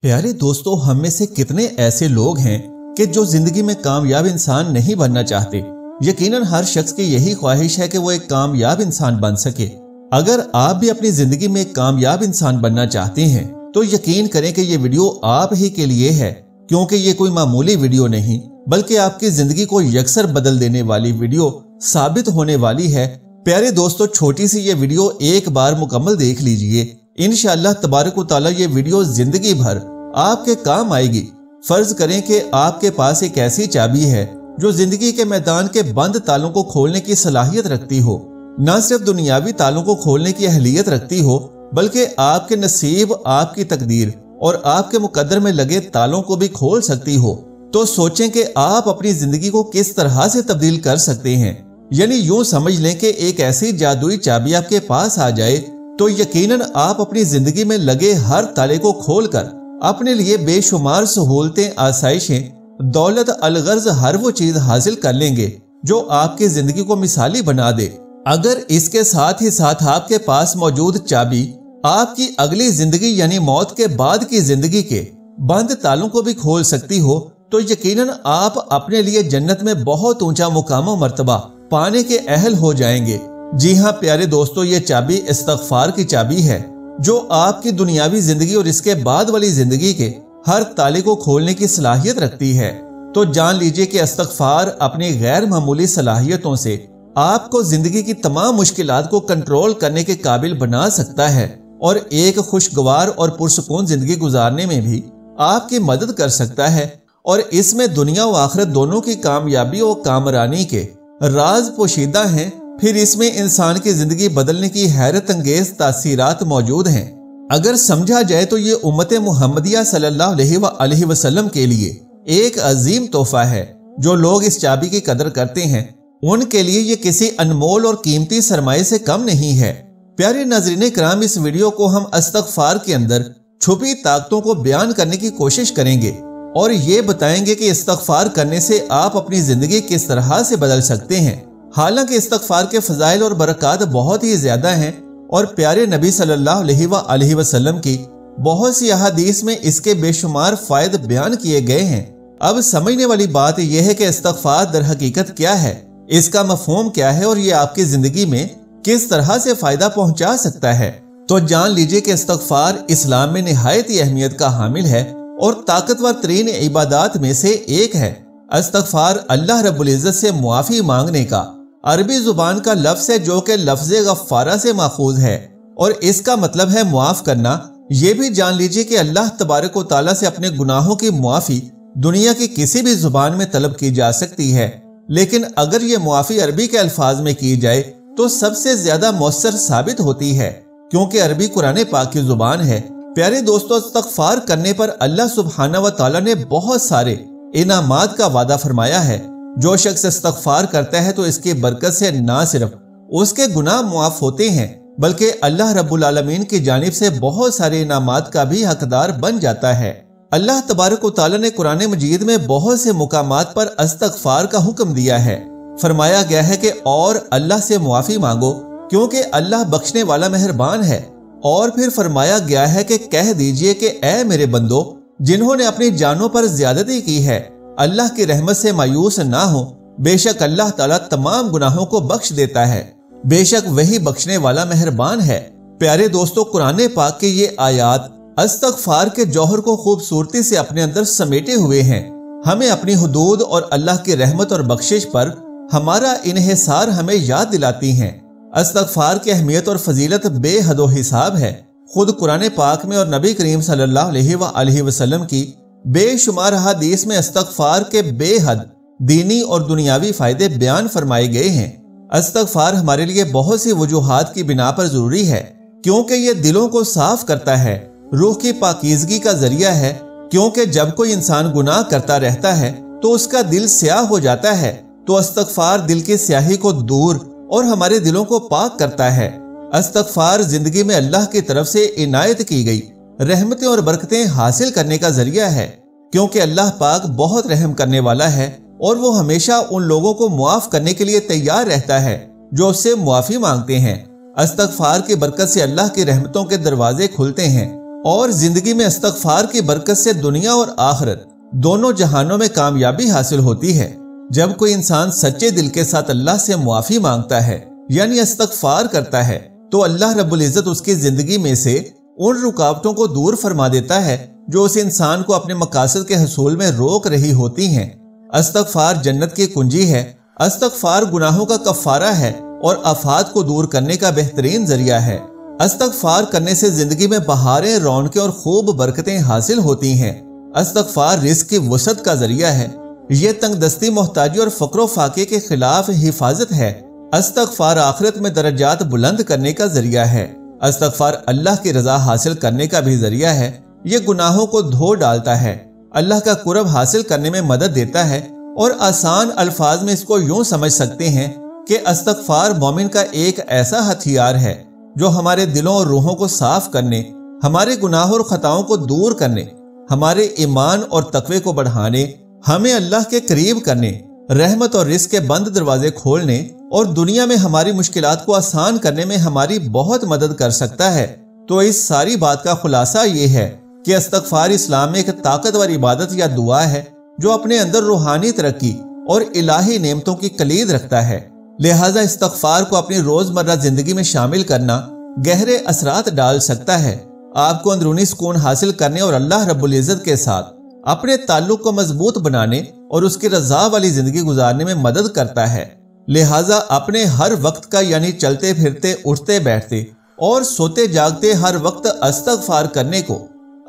प्यारे दोस्तों, हम में से कितने ऐसे लोग हैं कि जो जिंदगी में कामयाब इंसान नहीं बनना चाहते। यकीनन हर शख्स की यही ख्वाहिश है कि वो एक कामयाब इंसान बन सके। अगर आप भी अपनी जिंदगी में एक कामयाब इंसान बनना चाहते हैं तो यकीन करें कि ये वीडियो आप ही के लिए है, क्योंकि ये कोई मामूली वीडियो नहीं बल्कि आपकी जिंदगी को यकसर बदल देने वाली वीडियो साबित होने वाली है। प्यारे दोस्तों, छोटी सी ये वीडियो एक बार मुकम्मल देख लीजिए। इंशाअल्लाह तबारक व तआला ये वीडियो जिंदगी भर आपके काम आएगी। फर्ज करें कि आपके पास एक ऐसी चाबी है जो जिंदगी के मैदान के बंद तालों को खोलने की सलाहियत रखती हो। न सिर्फ दुनियावी तालों को खोलने की अहलियत रखती हो बल्कि आपके नसीब, आपकी तकदीर और आपके मुकद्दर में लगे तालों को भी खोल सकती हो। तो सोचें कि आप अपनी जिंदगी को किस तरह से तब्दील कर सकते हैं। यानी यूं समझ लें कि एक ऐसी जादुई चाबी आपके पास आ जाए तो यकीनन आप अपनी जिंदगी में लगे हर ताले को खोलकर अपने लिए बेशुमार सहूलतें, आसाइशें, दौलत, अलगर्ज हर वो चीज हासिल कर लेंगे जो आपकी जिंदगी को मिसाली बना दे। अगर इसके साथ ही साथ आपके पास मौजूद चाबी आपकी अगली जिंदगी यानी मौत के बाद की जिंदगी के बंद तालों को भी खोल सकती हो तो यकीनन आप अपने लिए जन्नत में बहुत ऊंचा मुकाम और मर्तबा पाने के अहल हो जाएंगे। जी हाँ प्यारे दोस्तों, ये चाबी इस्तगफार की चाबी है जो आपकी दुनियावी जिंदगी और इसके बाद वाली जिंदगी के हर ताले को खोलने की सलाहियत रखती है। तो जान लीजिए कि इस्तगफार अपनी गैर मामूली सलाहियतों से आपको जिंदगी की तमाम मुश्किलात को कंट्रोल करने के काबिल बना सकता है और एक खुशगवार और पुरसुकून जिंदगी गुजारने में भी आपकी मदद कर सकता है। और इसमें दुनिया व आखिरत दोनों की कामयाबी और कामरानी के राज पोशीदा हैं। फिर इसमें इंसान की जिंदगी बदलने की हैरत अंगेज तासीरात मौजूद हैं। अगर समझा जाए तो ये उम्मत मुहम्मदिया सल्लल्लाहु अलैहि वसल्लम के लिए एक अजीम तोहफा है। जो लोग इस चाबी की कदर करते हैं उनके लिए ये किसी अनमोल और कीमती सरमाए से कम नहीं है। प्यारे नाज़रीन इकराम, इस वीडियो को हम इस्तगफार के अंदर छुपी ताकतों को बयान करने की कोशिश करेंगे और ये बताएंगे कि इस्तगफार करने से आप अपनी जिंदगी किस तरह से बदल सकते हैं। हालांकि इस्तगफार के फजाइल और बरक़ात बहुत ही ज्यादा हैं और प्यारे नबी सल्लल्लाहु अलैहि वसल्लम की बहुत सी अहादीस में इसके बेशुमार फायदे बयान किए गए हैं। अब समझने वाली बात यह है कि इस्तगफार दर हकीकत क्या है, इसका मफहूम क्या है और ये आपकी जिंदगी में किस तरह से फायदा पहुंचा सकता है। तो जान लीजिए कि इस्तगफार इस्लाम में निहायत ही अहमियत का हामिल है और ताकतवर तरीन इबादत में से एक है। इस्तगफार अल्लाह रब्बुल इज्जत से मुआफी मांगने का अरबी जुबान का लफ्ज है जो कि लफ्ज़ गफ्फारा से माखूज है और इसका मतलब है मुआफ करना। ये भी जान लीजिए कि अल्लाह तबारक व तआला से अपने गुनाहों की मुआफी दुनिया की किसी भी जुबान में तलब की जा सकती है, लेकिन अगर ये मुआफी अरबी के अल्फाज में की जाए तो सबसे ज्यादा मौसर साबित होती है, क्योंकि अरबी कुरान पाक की जुबान है। प्यारे दोस्तों, इस्तगफार करने पर अल्लाह सुब्हानहू व तआला ने बहुत सारे इनामात का वादा फरमाया है। जो शख्स इस्तगफार करता है तो इसकी बरकत से ना सिर्फ उसके गुनाह मुआफ होते हैं बल्कि अल्लाह रब्बुल आलमीन की जानिब से बहुत सारे इनामात का भी हकदार बन जाता है। अल्लाह तबारक व तआला ने कुरान मजीद में बहुत से मुकामात पर इस्तगफार का हुक्म दिया है। फरमाया गया है कि और अल्लाह से मुआफी मांगो क्योंकि अल्लाह बख्शने वाला मेहरबान है। और फिर फरमाया गया है कि कह दीजिए कि ऐ मेरे बंदो, जिन्होंने अपनी जानों पर ज्यादती की है, अल्लाह की रहमत से मायूस ना हो। बेशक अल्लाह ताला तमाम गुनाहों को बख्श देता है, बेशक वही बख्शने वाला मेहरबान है। प्यारे दोस्तों, कुरान पाक के ये आयात इस्तगफार के जौहर को खूबसूरती से अपने अंदर समेटे हुए हैं। हमें अपनी हुदूद और अल्लाह की रहमत और बख्शिश पर हमारा इन्हिसार हमें याद दिलाती हैं। इस्तगफार की अहमियत और फजीलत बेहदो हिसाब है। खुद कुरान पाक में और नबी करीम सल्लल्लाहु अलैहि वसल्लम की बेशुमार हदीस में इस्तगफार के बेहद दीनी और दुनियावी फायदे बयान फरमाए गए हैं। इस्तगफार हमारे लिए बहुत सी वजूहात की बिना पर जरूरी है, क्योंकि ये दिलों को साफ करता है, रूह की पाकीज़गी का जरिया है। क्योंकि जब कोई इंसान गुनाह करता रहता है तो उसका दिल स्याह हो जाता है, तो इस्तगफार दिल की स्याही को दूर और हमारे दिलों को पाक करता है। इस्तगफार जिंदगी में अल्लाह की तरफ से इनायत की गई रहमतें और बरकतें हासिल करने का जरिया है, क्योंकि अल्लाह पाक बहुत रहम करने वाला है और वो हमेशा उन लोगों को मुआफ करने के लिए तैयार रहता है जो उससे मुआफी मांगते हैं। इस्तगफार की बरकत से अल्लाह की रहमतों के दरवाजे खुलते हैं اور زندگی میں استغفار کی برکت سے دنیا اور آخرت دونوں جہانوں میں کامیابی حاصل ہوتی ہے۔ جب کوئی انسان سچے دل کے ساتھ اللہ سے معافی مانگتا ہے یعنی استغفار کرتا ہے تو اللہ رب العزت اس کی زندگی میں سے ان رکاوٹوں کو دور فرما دیتا ہے جو اس انسان کو اپنے مقاصد کے حصول میں روک رہی ہوتی ہیں۔ استغفار جنت کی کنجی ہے۔ استغفار گناہوں کا کفارہ ہے اور آفات کو دور کرنے کا بہترین ذریعہ ہے۔ استغفار کرنے سے زندگی میں بہاریں، رونقیں اور خوب برکتیں حاصل ہوتی ہیں۔ استغفار رزق کی وسعت کا ذریعہ ہے۔ یہ تنگ دستی، محتاجی اور فقر و فاقے کے خلاف حفاظت ہے۔ استغفار آخرت میں درجات بلند کرنے کا ذریعہ ہے۔ استغفار اللہ کی رضا حاصل کرنے کا بھی ذریعہ ہے۔ یہ گناہوں کو دھو ڈالتا ہے، اللہ کا قرب حاصل کرنے میں مدد دیتا ہے، اور آسان الفاظ میں اس کو یوں سمجھ سکتے ہیں کہ استغفار مومن کا ایک ایسا ہتھیار ہے جو ہمارے دلوں اور روحوں کو صاف کرنے، ہمارے گناہوں اور خطاؤں کو دور کرنے، ہمارے ایمان اور تقوی کو بڑھانے، ہمیں اللہ کے قریب کرنے، رحمت اور رزق کے بند دروازے کھولنے اور دنیا میں ہماری مشکلات کو آسان کرنے میں ہماری بہت مدد کر سکتا ہے۔ تو اس ساری بات کا خلاصہ یہ ہے کہ استغفار اسلام میں ایک طاقتور عبادت یا دعا ہے جو اپنے اندر روحانی ترقی اور الہی نعمتوں کی کلید رکھتا ہے۔ لہٰذا استغفار کو اپنی روزمرہ زندگی میں شامل کرنا گہرے اثرات ڈال سکتا ہے، آپ کو اندرونی سکون حاصل کرنے اور اللہ رب العزت کے ساتھ اپنے تعلق کو مضبوط بنانے اور اس کی رضا والی زندگی گزارنے میں مدد کرتا ہے۔ لہٰذا اپنے ہر وقت کا یعنی چلتے پھرتے، اٹھتے بیٹھتے اور سوتے جاگتے ہر وقت استغفار کرنے کو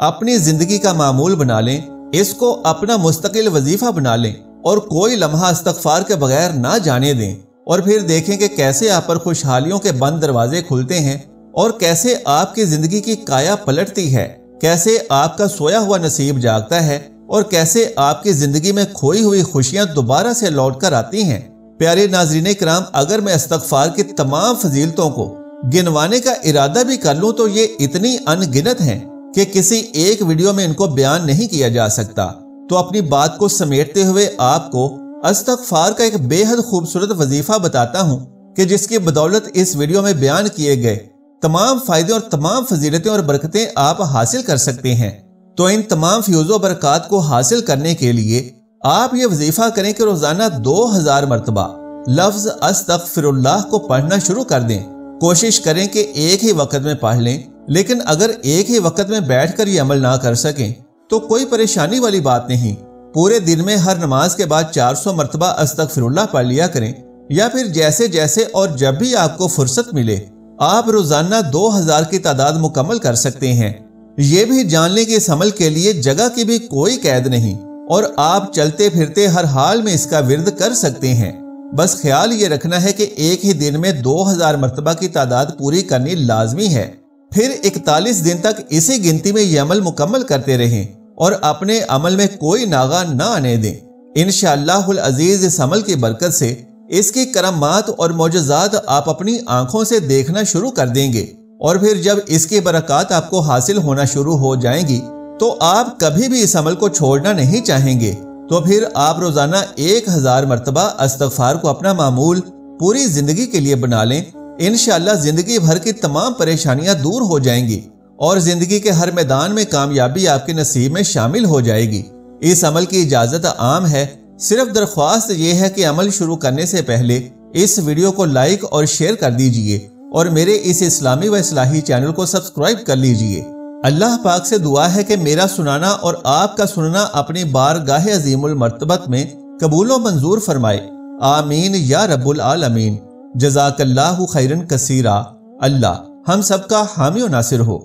اپنی زندگی کا معمول بنا لیں، اس کو اپنا مستقل وظیفہ بنا لیں اور کوئی لمحہ استغفار کے بغیر نہ جانے دیں، اور پھر دیکھیں کہ کیسے آپ پر خوشحالیوں کے بند دروازے کھلتے ہیں اور کیسے آپ کی زندگی کی کایا پلٹتی ہے، کیسے آپ کا سویا ہوا نصیب جاگتا ہے اور کیسے آپ کی زندگی میں کھوئی ہوئی خوشیاں دوبارہ سے لوٹ کر آتی ہیں۔ پیارے ناظرین کرام، اگر میں استغفار کی تمام فضیلتوں کو گنوانے کا ارادہ بھی کر لوں تو یہ اتنی ان گنت ہیں کہ کسی ایک ویڈیو میں ان کو بیان نہیں کیا جا سکتا۔ تو اپنی بات کو سمیٹتے ہوئے آپ کو استغفار کا ایک بے حد خوبصورت وظیفہ بتاتا ہوں کہ جس کی بدولت اس ویڈیو میں بیان کیے گئے تمام فائدے اور تمام فضیلتیں اور برکتیں آپ حاصل کر سکتے ہیں۔ تو ان تمام فیوز و برکات کو حاصل کرنے کے لیے آپ یہ وظیفہ کریں کہ روزانہ 2000 مرتبہ لفظ استغفر اللہ کو پڑھنا شروع کر دیں۔ کوشش کریں کہ ایک ہی وقت میں پڑھ لیں، لیکن اگر ایک ہی وقت میں بیٹھ کر یہ عمل نہ کر سکیں تو کوئی پریشانی والی بات نہیں۔ پورے دن میں ہر نماز کے بعد 400 مرتبہ استغفر اللہ پڑھ لیا کریں، یا پھر جیسے جیسے اور جب بھی آپ کو فرصت ملے آپ روزانہ 2000 کی تعداد مکمل کر سکتے ہیں۔ یہ بھی جان لیں کہ اس عمل کے لیے جگہ کی بھی کوئی قید نہیں اور آپ چلتے پھرتے ہر حال میں اس کا ورد کر سکتے ہیں۔ بس خیال یہ رکھنا ہے کہ ایک ہی دن میں 2000 مرتبہ کی تعداد پوری کرنی لازمی ہے، پھر 41 دن تک اسی گنتی میں یہ عمل مکمل کرتے رہیں اور اپنے عمل میں کوئی ناغہ نہ آنے دیں۔ انشاءاللہ العزیز اس عمل کی برکت سے اس کی کرامات اور معجزات آپ اپنی آنکھوں سے دیکھنا شروع کر دیں گے، اور پھر جب اس کی برکات آپ کو حاصل ہونا شروع ہو جائیں گی تو آپ کبھی بھی اس عمل کو چھوڑنا نہیں چاہیں گے۔ تو پھر آپ روزانہ 1000 مرتبہ استغفار کو اپنا معمول پوری زندگی کے لیے بنا لیں۔ انشاءاللہ زندگی بھر کی تمام پریشانیاں دور ہو جائیں گی اور زندگی کے ہر میدان میں کامیابی آپ کے نصیب میں شامل ہو جائے گی۔ اس عمل کی اجازت عام ہے، صرف درخواست یہ ہے کہ عمل شروع کرنے سے پہلے اس ویڈیو کو لائک اور شیئر کر دیجئے اور میرے اس اسلامی و اصلاحی چینل کو سبسکرائب کر لیجئے۔ اللہ پاک سے دعا ہے کہ میرا سنانا اور آپ کا سننا اپنی بارگاہ عظیم المرتبت میں قبول و منظور فرمائے، آمین یا رب العالمین۔ جزاک اللہ خیرن کثیرا۔ اللہ ہم سب کا حامی و ناصر ہو۔